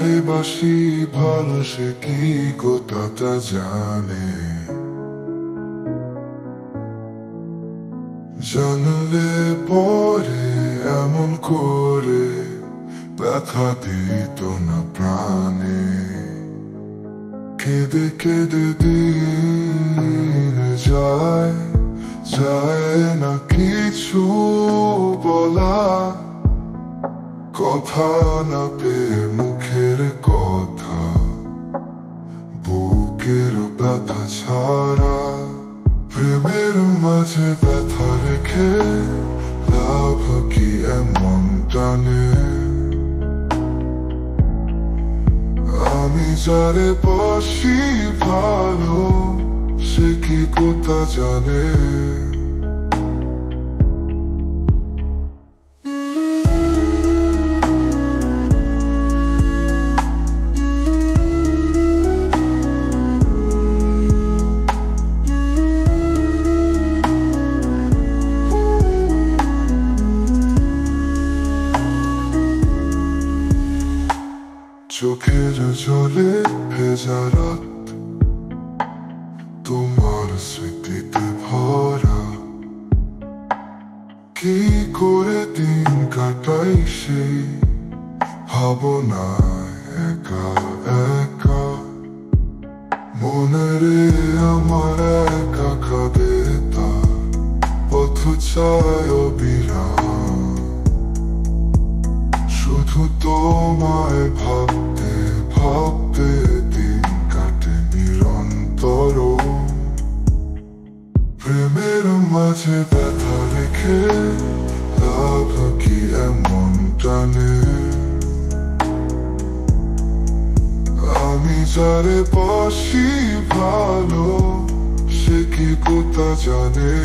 যারে বাসি ভালো সে কি কথাটা জানে, জানলে পরে এমন করে ব্যথা দিত না প্রাণে। কেঁদে কেঁদে দিন যায়, যায় না কিছু বলা, কথা না পেয়ে মুখের কথা, বুকের ব্যথা ছাড়া। প্রেমের মাঝে ব্যথা রেখে লাভ কি এমন টানে? আমি যারে বাসি ভালো সে কি কথা জানে? চোখের জলে ভেজা রাত, তোমার স্মৃতিতে ভরা। কি করে দিন কাটাই সেই ভাবনা একা একা। মনে রে আমার একা কাঁদে তার পথ চায় অবিরাম। শুধু তোমায় ভাবতে ভাবতে দিন কাটে নিরন্তর। প্রেমের মাঝে ব্যথা রেখে লাভ কি এমন টানে? আমি যারে বাসি ভালো সে কি কথা জানে?